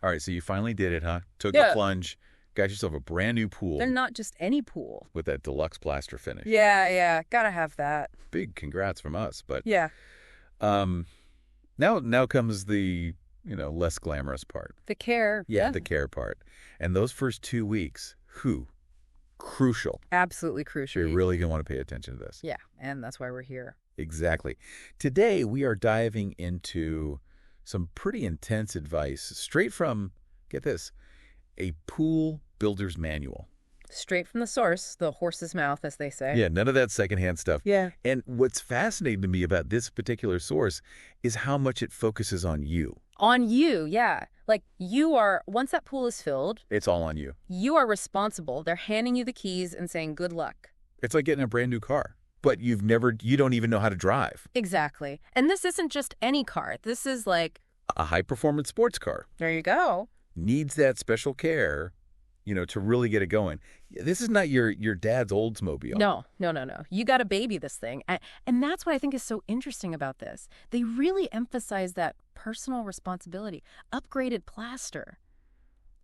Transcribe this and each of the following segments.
All right, so you finally did it, huh? Took the Yeah. plunge, got yourself a brand new pool They're not just any pool. with that deluxe plaster finish. Yeah, gotta have that. Big congrats from us. But Yeah, um, now comes the, less glamorous part. the care. Yeah, the care part. And those first 2 weeks, crucial. Absolutely crucial. You're really going to want to pay attention to this. Yeah, and that's why we're here. Exactly. Today, we are diving into some pretty intense advice straight from, get this, a pool builder's manual. Straight from the source, the horse's mouth, as they say. Yeah, none of that secondhand stuff. Yeah. And what's fascinating to me about this particular source is how much it focuses on you. On you, yeah. Like, once that pool is filled, It's all on you. you are responsible. They're handing you the keys and saying, good luck. It's like getting a brand new car, but you don't even know how to drive. Exactly. And this isn't just any car. This is like, A high-performance sports car there you go. needs that special care, to really get it going. This is not your dad's Oldsmobile. No. You got to baby this thing. And that's what I think is so interesting about this. They really emphasize that personal responsibility. Upgraded plaster.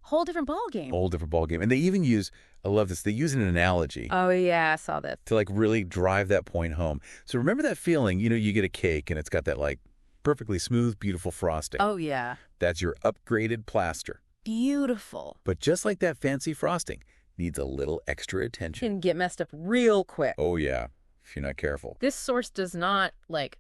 Whole different ballgame. Whole different ballgame. And they even use, I love this, they use an analogy Oh, yeah, I saw that. to really drive that point home. So remember that feeling, you get a cake and it's got that perfectly smooth, beautiful frosting. Oh, yeah. That's your upgraded plaster. Beautiful. But just like that fancy frosting, needs a little extra attention. Can get messed up real quick. Oh, yeah, if you're not careful. This source does not,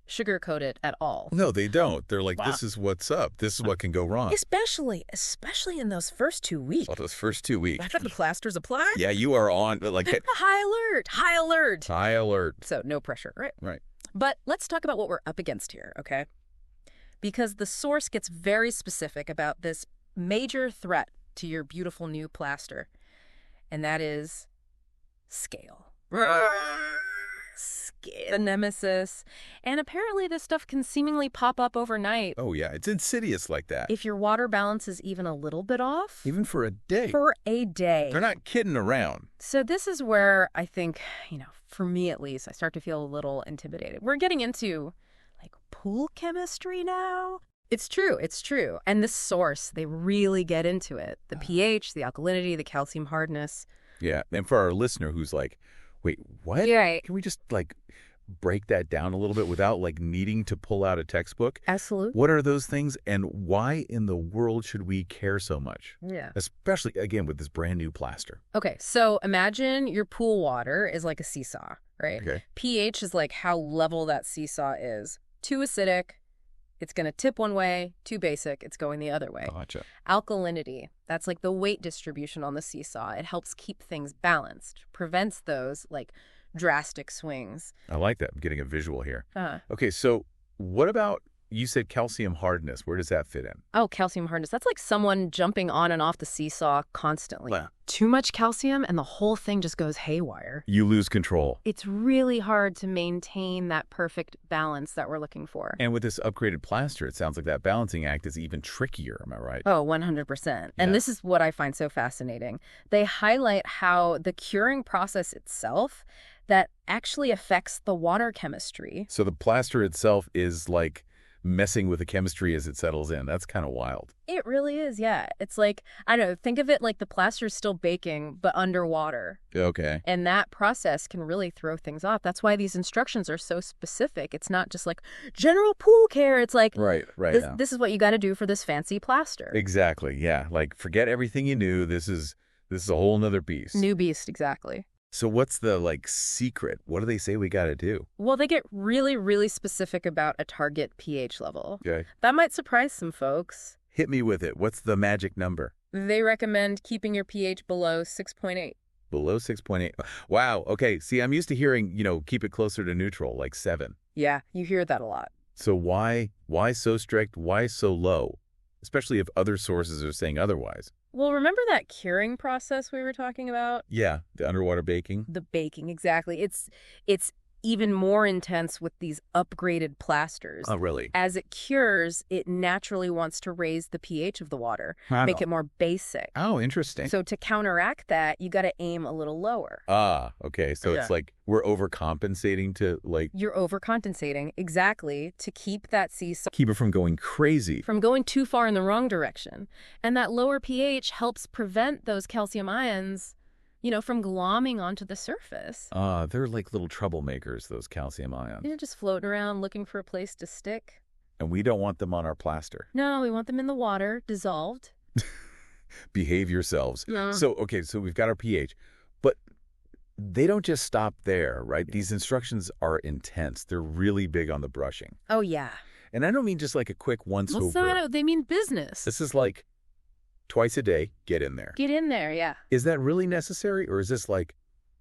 sugarcoat it at all. No, they don't. They're like, Wow. This is what's up. This is what can go wrong. Especially in those first 2 weeks. Well, those first 2 weeks. After the plaster's applied? Yeah, you are on, High alert. High alert. high alert. So no pressure, right? Right. But let's talk about what we're up against here, okay? Because the source gets very specific about this major threat to your beautiful new plaster, and that is scale. Scale. The nemesis. And apparently this stuff can seemingly pop up overnight Oh, yeah, it's insidious like that. if your water balance is even a little bit off. Even for a day. For a day. They're not kidding around. So this is where I think, for me at least, I start to feel a little intimidated. We're getting into, pool chemistry now. It's true. And this source, they really get into it. The pH, the alkalinity, the calcium hardness. Yeah, and for our listener who's like, wait, what? Right. Can we just, break that down a little bit without, needing to pull out a textbook? Absolutely. What are those things, and why in the world should we care so much? Yeah. Especially, again, with this brand new plaster. Okay, so imagine your pool water is like a seesaw, right? Okay. pH is like how level that seesaw is. Too acidic, it's going to tip one way. Too basic, it's going the other way. Gotcha. Alkalinity, that's like the weight distribution on the seesaw. It helps keep things balanced, prevents those drastic swings. I like that. I'm getting a visual here. Uh, Okay, so what about, you said calcium hardness. Where does that fit in? oh, calcium hardness. That's like someone jumping on and off the seesaw constantly. Wow. Too much calcium and the whole thing just goes haywire. You lose control. It's really hard to maintain that perfect balance that we're looking for. And with this upgraded plaster, it sounds like that balancing act is even trickier. Am I right? Oh, 100%. And Yeah. this is what I find so fascinating. They highlight how the curing process itself that actually affects the water chemistry. So the plaster itself is messing with the chemistry as it settles in. That's kind of wild. It really is, yeah. It's like, I don't know, think of it like the plaster's still baking, but underwater. Okay. And that process can really throw things off. That's why these instructions are so specific. It's not just like general pool care. It's like, Right. Yeah. this is what you got to do for this fancy plaster. Exactly. Yeah. Forget everything you knew. This is a whole nother beast. New beast, exactly. So what's the secret? What do they say we got to do? Well, they get really, really specific about a target pH level. Okay. That might surprise some folks. Hit me with it. What's the magic number? They recommend keeping your pH below 6.8. Below 6.8. Wow. Okay. See, I'm used to hearing, keep it closer to neutral, 7. Yeah, you hear that a lot. So why so strict? Why so low? Especially if other sources are saying otherwise. Well, remember that curing process we were talking about? Yeah. The underwater baking. The baking, exactly. It's even more intense with these upgraded plasters. Oh, really? As it cures, it naturally wants to raise the pH of the water, make it more basic. Oh, interesting. So to counteract that, you got to aim a little lower. Ah, okay. So it's like we're overcompensating to like... You're overcompensating, exactly, to keep that sea salt keep it from going crazy. from going too far in the wrong direction. And that lower pH helps prevent those calcium ions, from glomming onto the surface. They're like little troublemakers, those calcium ions. They're just floating around looking for a place to stick. And we don't want them on our plaster. No, we want them in the water, dissolved. Behave yourselves. Yeah. So, okay, so we've got our pH, but they don't just stop there, right? These instructions are intense. They're really big on the brushing. Oh, yeah. And I don't mean just like a quick once What's over. that? They mean business. This is like twice a day, get in there. Get in there, yeah. Is that really necessary, or is this like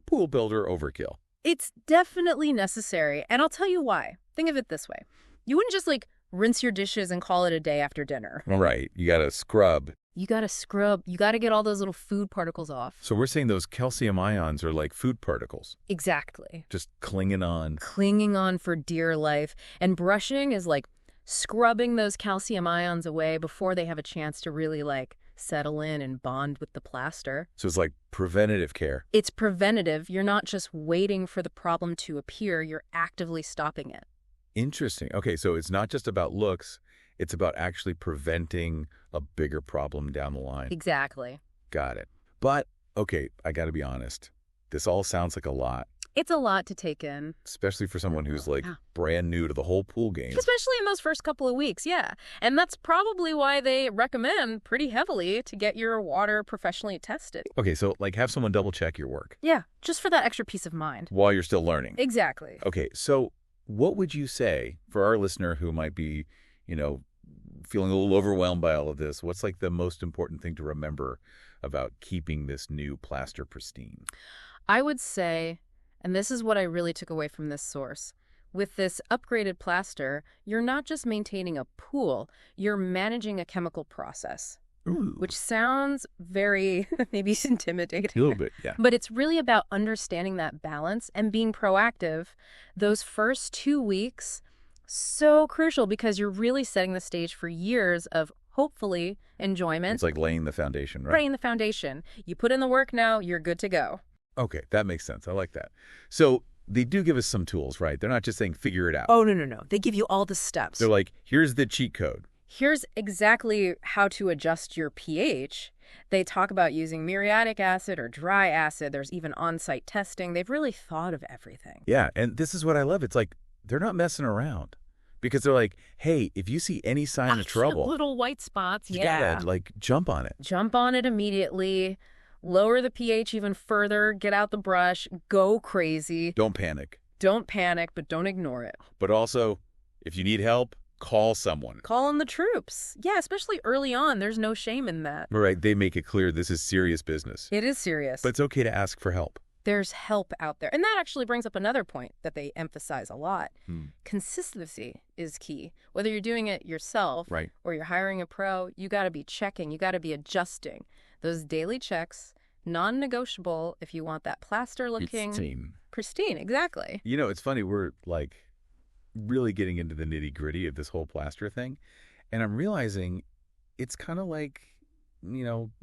pool builder overkill? It's definitely necessary, and I'll tell you why. Think of it this way. You wouldn't just, rinse your dishes and call it a day after dinner. Right. You got to scrub. You got to scrub. You got to get all those little food particles off. So we're saying those calcium ions are like food particles. Exactly. Just clinging on. Clinging on for dear life. And brushing is like scrubbing those calcium ions away before they have a chance to really, settle in and bond with the plaster. So it's like preventative care. It's preventative. You're not just waiting for the problem to appear. You're actively stopping it. Interesting. Okay, so it's not just about looks. It's about actually preventing a bigger problem down the line. Exactly. Got it. But, okay, I got to be honest. This all sounds like a lot, It's a lot to take in. especially for someone who's Yeah. brand new to the whole pool game. Especially in those first couple of weeks, yeah. And that's probably why they recommend pretty heavily to get your water professionally tested. Okay, so have someone double check your work Yeah, just for that extra peace of mind. while you're still learning. Exactly. Okay, so what would you say for our listener who might be, feeling a little overwhelmed by all of this? What's the most important thing to remember about keeping this new plaster pristine? I would say, and this is what I really took away from this source, with this upgraded plaster, you're not just maintaining a pool, you're managing a chemical process, Ooh, which sounds very maybe intimidating. a little bit, yeah. But it's really about understanding that balance and being proactive. Those first 2 weeks, so crucial because you're really setting the stage for years of hopefully enjoyment. It's like laying the foundation, right? Laying the foundation. You put in the work now, you're good to go. Okay, that makes sense. I like that. So they do give us some tools, right? They're not just saying figure it out. Oh, no. They give you all the steps. They're like, here's the cheat code. Here's exactly how to adjust your pH. They talk about using muriatic acid or dry acid. There's even on-site testing. They've really thought of everything. Yeah, and this is what I love. It's like they're not messing around because they're like, hey, if you see any sign of trouble, Little white spots, you yeah. gotta jump on it. Jump on it immediately. Lower the pH even further. Get out the brush. Go crazy. Don't panic. Don't panic, but don't ignore it. But also, if you need help, call someone. Call in the troops. Yeah, especially early on. There's no shame in that. Right, they make it clear this is serious business. It is serious. But it's okay to ask for help. There's help out there. And that actually brings up another point that they emphasize a lot. Consistency is key. Whether you're doing it yourself Right. or you're hiring a pro, you got to be checking. You got to be adjusting. Those daily checks, non-negotiable if you want that plaster looking pristine. Exactly. It's funny. We're really getting into the nitty gritty of this whole plaster thing. And I'm realizing it's kind of like,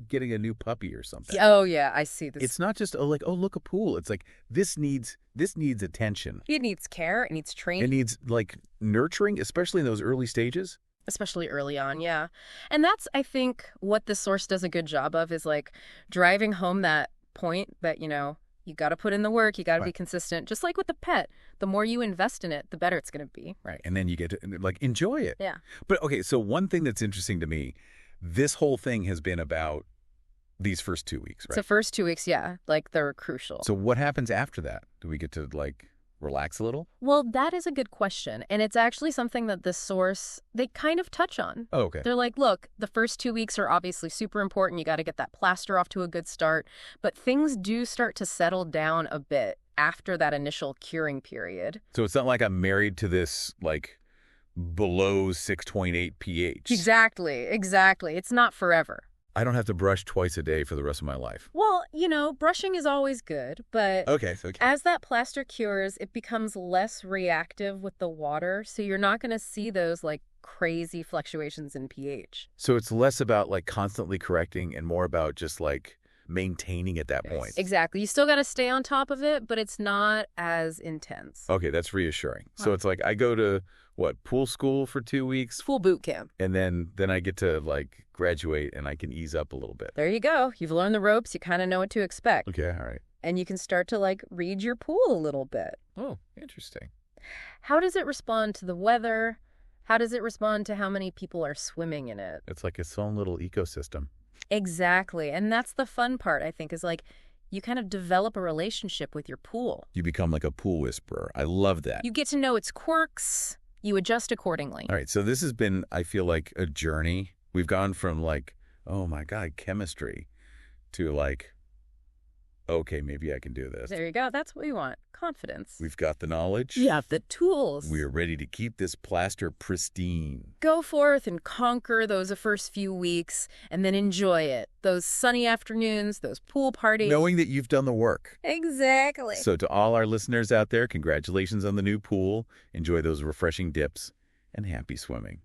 getting a new puppy or something. Oh, yeah, I see this. It's not just, oh, look, a pool. It's like, this needs attention. It needs care. It needs training. It needs, nurturing, especially in those early stages. Especially early on, yeah. And that's, I think, what this source does a good job of is, driving home that point that, you got to put in the work, you got to be consistent. Just like with the pet, the more you invest in it, the better it's going to be. Right. And then you get to, enjoy it. Yeah. But, okay, so one thing that's interesting to me, this whole thing has been about these first 2 weeks, right? So first 2 weeks, yeah, they're crucial. So what happens after that? Do we get to, relax a little? Well, that is a good question. And it's actually something that this source, they kind of touch on. Oh, okay. They're like, look, the first 2 weeks are obviously super important. You got to get that plaster off to a good start. But things do start to settle down a bit after that initial curing period. So it's not like I'm married to this, below 6.8 pH. Exactly. It's not forever. I don't have to brush twice a day for the rest of my life. Well, brushing is always good, but Okay. as that plaster cures, it becomes less reactive with the water, so you're not going to see those like crazy fluctuations in pH. So it's less about like constantly correcting and more about just like maintaining at that point. Exactly. You still got to stay on top of it, but it's not as intense. Okay, that's reassuring. So it's like I go to pool school for 2 weeks, Full boot camp. and then I get to like graduate and I can ease up a little bit. There you go. You've learned the ropes. You kind of know what to expect. Okay, all right. And you can start to like read your pool a little bit. Oh, interesting. How does it respond to the weather? How does it respond to how many people are swimming in it? It's like its own little ecosystem. Exactly. And that's the fun part, I think, is like you kind of develop a relationship with your pool. You become like a pool whisperer. I love that. You get to know its quirks. You adjust accordingly. All right, so this has been, I feel like, a journey. We've gone from like, oh my God, chemistry, to like, okay, maybe I can do this. There you go. That's what we want. Confidence. We've got the knowledge. You have the tools. We're ready to keep this plaster pristine. Go forth and conquer those first few weeks and then enjoy it. Those sunny afternoons, those pool parties. Knowing that you've done the work. Exactly. So to all our listeners out there, congratulations on the new pool. Enjoy those refreshing dips and happy swimming.